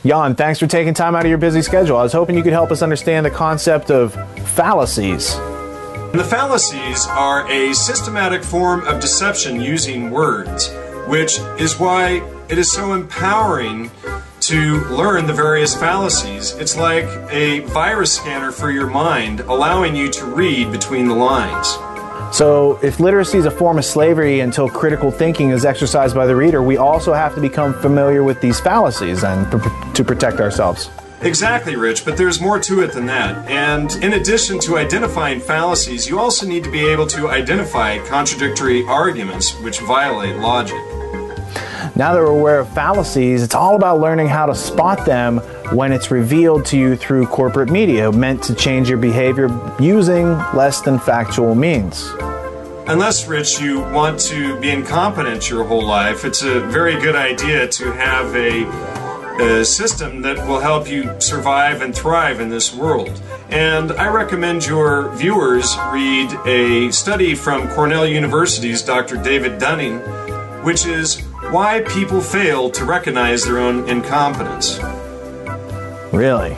Jan, thanks for taking time out of your busy schedule. I was hoping you could help us understand the concept of fallacies. The fallacies are a systematic form of deception using words, which is why it is so empowering to learn the various fallacies. It's like a virus scanner for your mind, allowing you to read between the lines. So if literacy is a form of slavery until critical thinking is exercised by the reader, we also have to become familiar with these fallacies and to protect ourselves. Exactly, Rich, but there's more to it than that. And in addition to identifying fallacies, you also need to be able to identify contradictory arguments which violate logic. Now that we're aware of fallacies, it's all about learning how to spot them when it's revealed to you through corporate media, meant to change your behavior using less than factual means. Unless, Rich, you want to be incompetent your whole life, it's a very good idea to have a system that will help you survive and thrive in this world. And I recommend your viewers read a study from Cornell University's Dr. David Dunning, which is Why People Fail to Recognize Their Own Incompetence. Really?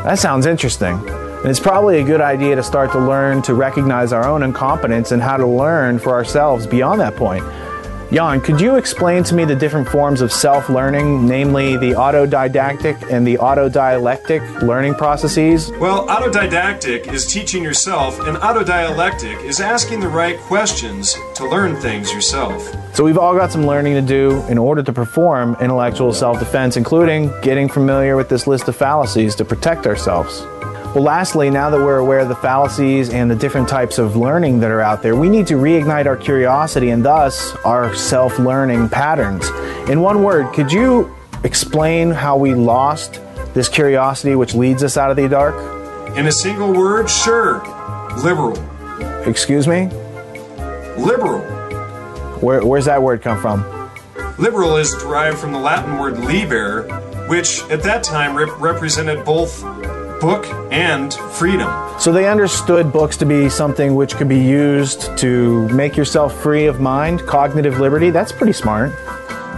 That sounds interesting. And it's probably a good idea to start to learn to recognize our own incompetence and how to learn for ourselves beyond that point. Jan, could you explain to me the different forms of self-learning, namely the autodidactic and the autodialectic learning processes? Well, autodidactic is teaching yourself, and autodialectic is asking the right questions to learn things yourself. So we've all got some learning to do in order to perform intellectual self-defense, including getting familiar with this list of fallacies to protect ourselves. Well, lastly, now that we're aware of the fallacies and the different types of learning that are out there, we need to reignite our curiosity and thus our self-learning patterns. In one word, could you explain how we lost this curiosity which leads us out of the dark? In a single word, sure. Liberal. Excuse me? Liberal. Where's that word come from? Liberal is derived from the Latin word liber, which at that time represented both book and freedom. So they understood books to be something which could be used to make yourself free of mind, cognitive liberty. That's pretty smart.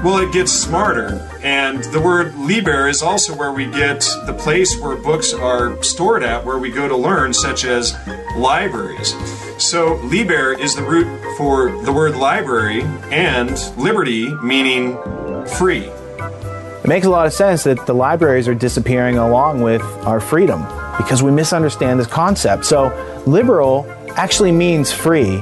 Well, it gets smarter, and the word liber is also where we get the place where books are stored at, where we go to learn, such as libraries. So liber is the root for the word library, and liberty meaning free. It makes a lot of sense that the libraries are disappearing along with our freedom because we misunderstand this concept. So liberal actually means free,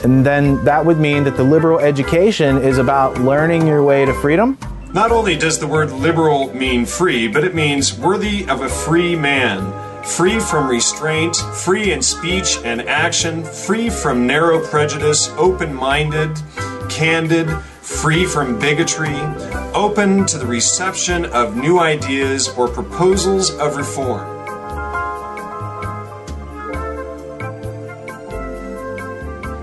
and then that would mean that the liberal education is about learning your way to freedom? Not only does the word liberal mean free, but it means worthy of a free man, free from restraint, free in speech and action, free from narrow prejudice, open-minded, candid, free from bigotry, open to the reception of new ideas or proposals of reform.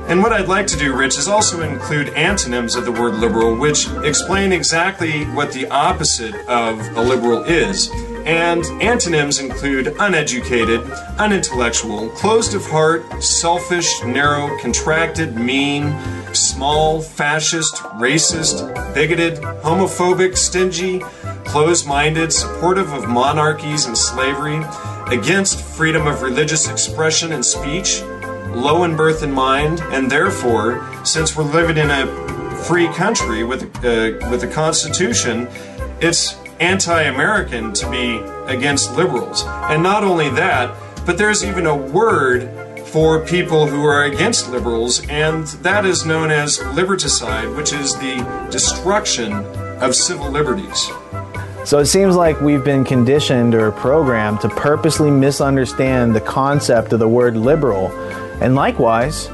And what I'd like to do, Rich, is also include antonyms of the word liberal, which explain exactly what the opposite of a liberal is. And antonyms include uneducated, unintellectual, closed of heart, selfish, narrow, contracted, mean, small, fascist, racist, bigoted, homophobic, stingy, closed-minded, supportive of monarchies and slavery, against freedom of religious expression and speech, low in birth and mind, and therefore, since we're living in a free country with a constitution, it's anti-American to be against liberals. And not only that, but there's even a word for people who are against liberals, and that is known as liberticide, which is the destruction of civil liberties. So it seems like we've been conditioned or programmed to purposely misunderstand the concept of the word liberal. And likewise,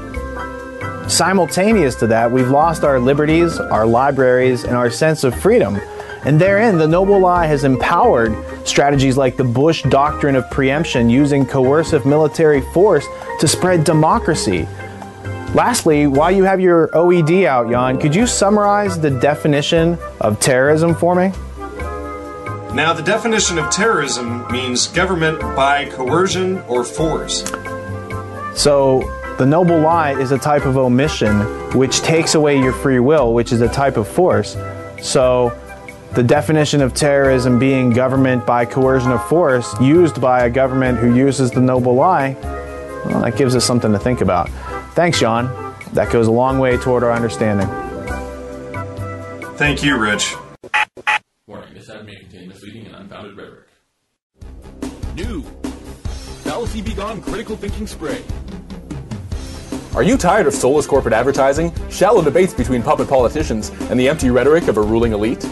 simultaneous to that, we've lost our liberties, our libraries, and our sense of freedom. And therein, the noble lie has empowered strategies like the Bush doctrine of preemption, using coercive military force to spread democracy. Lastly, while you have your OED out, Jan, could you summarize the definition of terrorism for me? Now, the definition of terrorism means government by coercion or force. So, the noble lie is a type of omission which takes away your free will, which is a type of force. So, The definition of terrorism being government by coercion of force used by a government who uses the noble lie, well, that gives us something to think about. Thanks, John. That goes a long way toward our understanding. Thank you, Rich. Warning, this ad may contain misleading and unfounded rhetoric. New Fallacy Be Gone Critical Thinking Spray. Are you tired of soulless corporate advertising, shallow debates between puppet politicians, and the empty rhetoric of a ruling elite?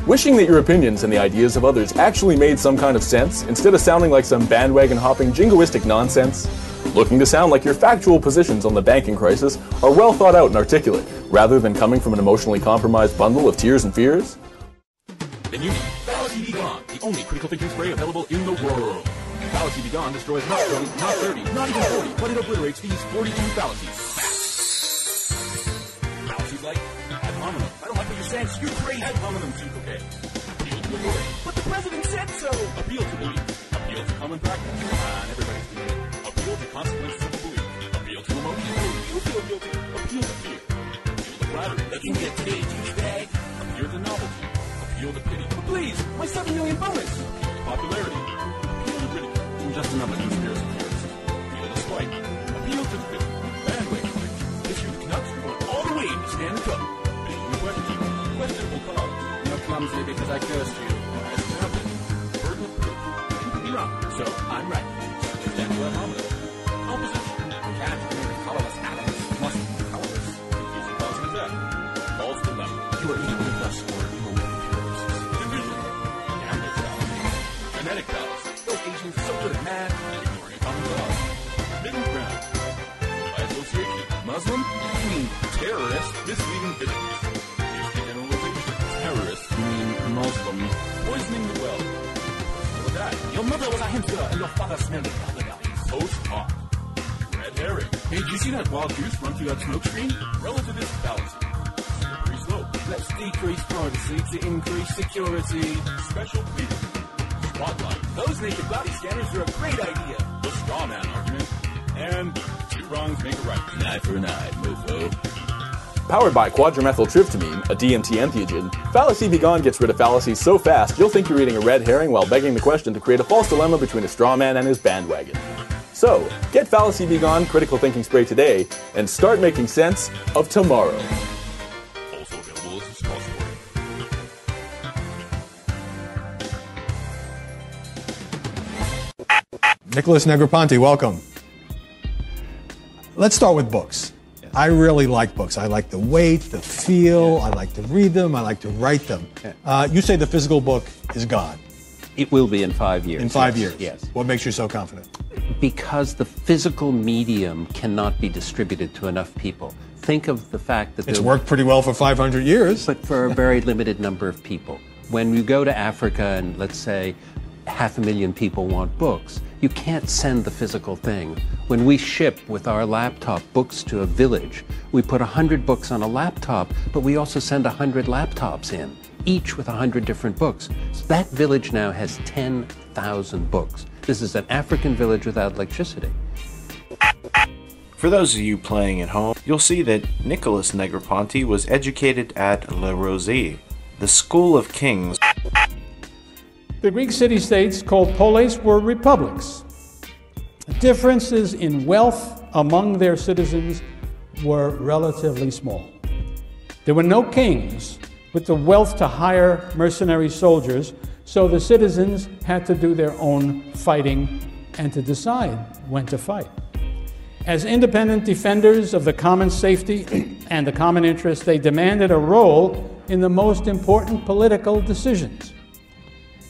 Wishing that your opinions and the ideas of others actually made some kind of sense, instead of sounding like some bandwagon-hopping jingoistic nonsense? Looking to sound like your factual positions on the banking crisis are well thought out and articulate, rather than coming from an emotionally compromised bundle of tears and fears? Then you need Fallacy Be Gone, the only critical thinking spray available in the world. Fallacy Be Gone destroys not 20, not 30, not even 40, but it obliterates these 42 fallacies. Fallacies like ad hominem. I don't like what you're saying, so you're crazy. Ad hominem seems okay. Appeal to authority. But the president said so. Appeal to belief. Appeal to common practice. And everybody's doing it. Appeal to consequences of the belief. Appeal to emotion. You feel guilty. Appeal to fear. Appeal to flattery. They can get today, douchebag. Appeal to novelty. Appeal to pity. But please, my 7 million bonus. Appeal to popularity. Appeal to ridicule. Just another conspiracy theorist. Appeal to spite. Appeal to the pity. Bandwagon. Issue the nuts. Going all the way to stand the trouble. Any question? Questionable cause. You're clumsy because I cursed you. As nothing. Burden of proof. You can be wrong. So I'm right. Stand for ad hominem. Opposition. Cat. Colorless atoms. Must be colorless. Confusing cause and effect. False dilemma. You are equally thus or emotional purists. Division. Gambler fallacy. Genetic fallacy. Those Asians are so good at math. Ignoring a common cause. Middle ground. By association. Muslim. You mean terrorist. Misleading victims. Here's the generalization. Terrorists. You mean Muslim. Poisoning the well. Look at that. Your mother was a hamster and your father smelled it. Post hoc. Red herring. Hey, did you see that wild goose run through that smoke screen? Relativist fallacy. Slippery slope. Let's decrease privacy to increase security. Special plea. Spotlight. Those naked body scanners are a great idea. The straw man argument. And 2 wrongs make a right. An eye for an eye, mofo. Powered by quadrimethyltryptamine, a DMT entheogen, Fallacy Be Gone gets rid of fallacies so fast you'll think you're eating a red herring while begging the question to create a false dilemma between a straw man and his bandwagon. So, get Fallacy Be Gone Critical Thinking Spray today and start making sense of tomorrow. Also available as a small spray. Nicholas Negroponte, welcome. Let's start with books. Yes. I really like books. I like the weight, the feel, I like to read them, I like to write them. You say the physical book is gone. It will be in 5 years. In 5 years? Yes. What makes you so confident? Because the physical medium cannot be distributed to enough people. Think of the fact that it's worked pretty well for 500 years. But for a very limited number of people. When you go to Africa and let's say 500,000 people want books, you can't send the physical thing. When we ship with our laptop books to a village, we put 100 books on a laptop, but we also send 100 laptops in, each with 100 different books. So that village now has 10,000 books. This is an African village without electricity. For those of you playing at home, you'll see that Nicholas Negroponte was educated at Le Rosey, the School of Kings. The Greek city-states called polis were republics. Differences in wealth among their citizens were relatively small. There were no kings with the wealth to hire mercenary soldiers, so the citizens had to do their own fighting and to decide when to fight. As independent defenders of the common safety and the common interest, they demanded a role in the most important political decisions.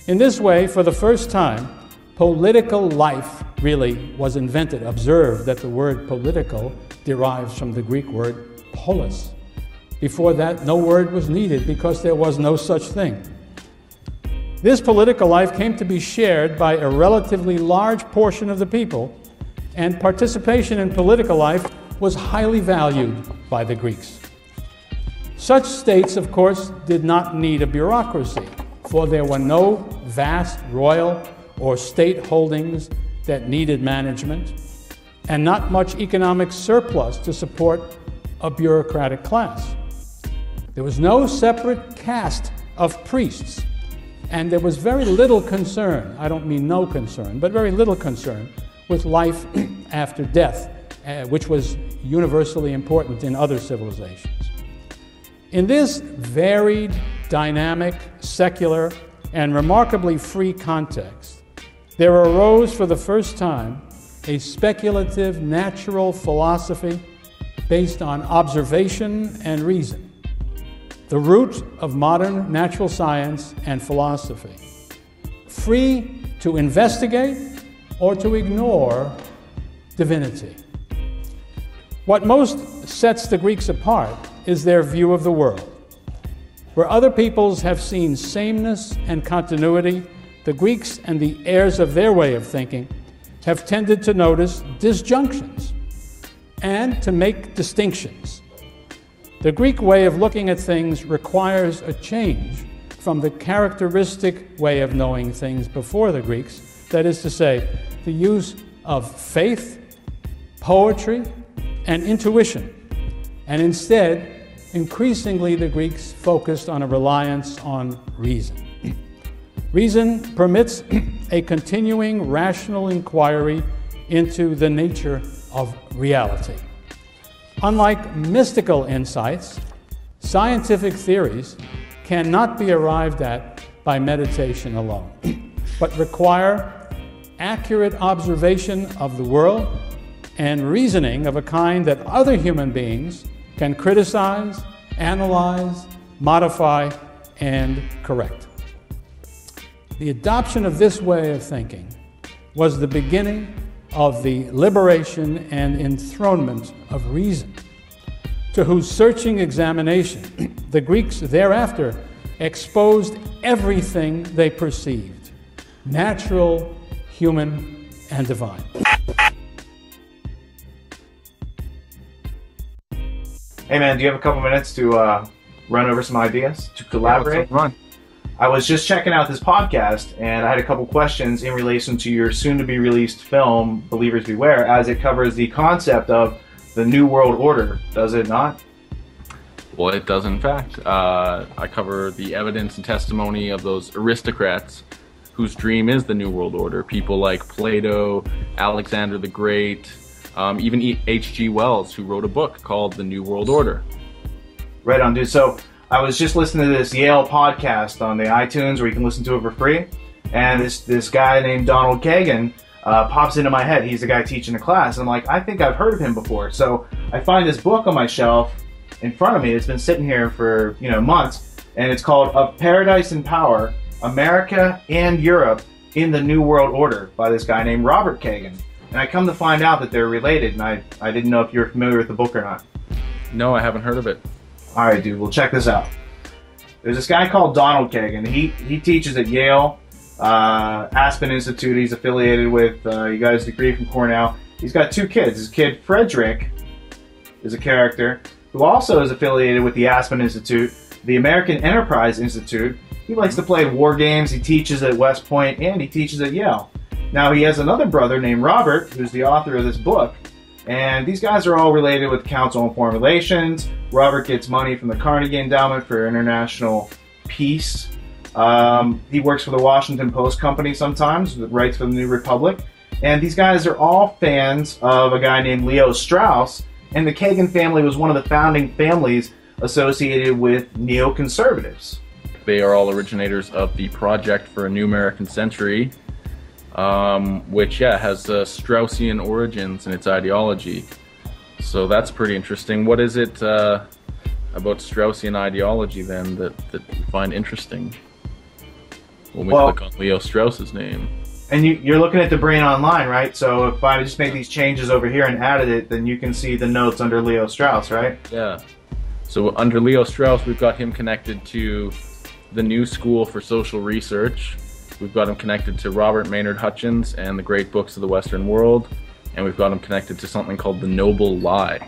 In this way, for the first time, political life really was invented. Observe that the word political derives from the Greek word polis. Before that, no word was needed because there was no such thing. This political life came to be shared by a relatively large portion of the people, and participation in political life was highly valued by the Greeks. Such states, of course, did not need a bureaucracy, for there were no vast royal or state holdings that needed management, and not much economic surplus to support a bureaucratic class. There was no separate caste of priests. And there was very little concern, I don't mean no concern, but very little concern with life after death, which was universally important in other civilizations. In this varied, dynamic, secular, and remarkably free context, there arose for the first time a speculative natural philosophy based on observation and reason, the root of modern natural science and philosophy, free to investigate or to ignore divinity. What most sets the Greeks apart is their view of the world. Where other peoples have seen sameness and continuity, the Greeks and the heirs of their way of thinking have tended to notice disjunctions and to make distinctions. The Greek way of looking at things requires a change from the characteristic way of knowing things before the Greeks, that is to say, the use of faith, poetry, and intuition, and instead, increasingly the Greeks focused on a reliance on reason. Reason permits a continuing rational inquiry into the nature of reality. Unlike mystical insights, scientific theories cannot be arrived at by meditation alone, but require accurate observation of the world and reasoning of a kind that other human beings can criticize, analyze, modify, and correct. The adoption of this way of thinking was the beginning of the liberation and enthronement of reason, to whose searching examination the Greeks thereafter exposed everything they perceived, natural, human, and divine. Hey man, do you have a couple minutes to run over some ideas, to collaborate? Yeah, run. I was just checking out this podcast and I had a couple questions in relation to your soon-to-be-released film, Believers Beware, as it covers the concept of the New World Order, does it not? Well, it does in fact. I cover the evidence and testimony of those aristocrats whose dream is the New World Order. People like Plato, Alexander the Great, even H.G. Wells, who wrote a book called The New World Order. Right on, dude. So I was just listening to this Yale podcast on the iTunes where you can listen to it for free. And this guy named Donald Kagan pops into my head. He's the guy teaching the class. I'm like, I think I've heard of him before. So I find this book on my shelf in front of me. It's been sitting here for months. And it's called Of Paradise and Power, America and Europe in the New World Order by this guy named Robert Kagan. And I come to find out that they're related. And I didn't know if you're familiar with the book or not. No, I haven't heard of it. All right, dude, well, check this out. There's this guy called Donald Kagan. He teaches at Yale, Aspen Institute. He's affiliated with, he got his degree from Cornell. He's got two kids. His kid, Frederick, is a character who also is affiliated with the Aspen Institute, the American Enterprise Institute. He likes to play war games. He teaches at West Point, and he teaches at Yale. Now, he has another brother named Robert, who's the author of this book. And these guys are all related with Council on Foreign Relations. Robert gets money from the Carnegie Endowment for international peace. He works for the Washington Post Company sometimes, writes for the New Republic. And these guys are all fans of a guy named Leo Strauss. And the Kagan family was one of the founding families associated with neoconservatives. They are all originators of the Project for a New American Century, which has Straussian origins in its ideology. So that's pretty interesting. What is it about Straussian ideology then that you find interesting when we click on Leo Strauss's name? And you're looking at the Brain Online, right? So if I just made these changes over here and added it, then you can see the notes under Leo Strauss, right? Yeah. So under Leo Strauss, we've got him connected to the New School for Social Research. We've got him connected to Robert Maynard Hutchins and the Great Books of the Western World. And we've got him connected to something called the Noble Lie.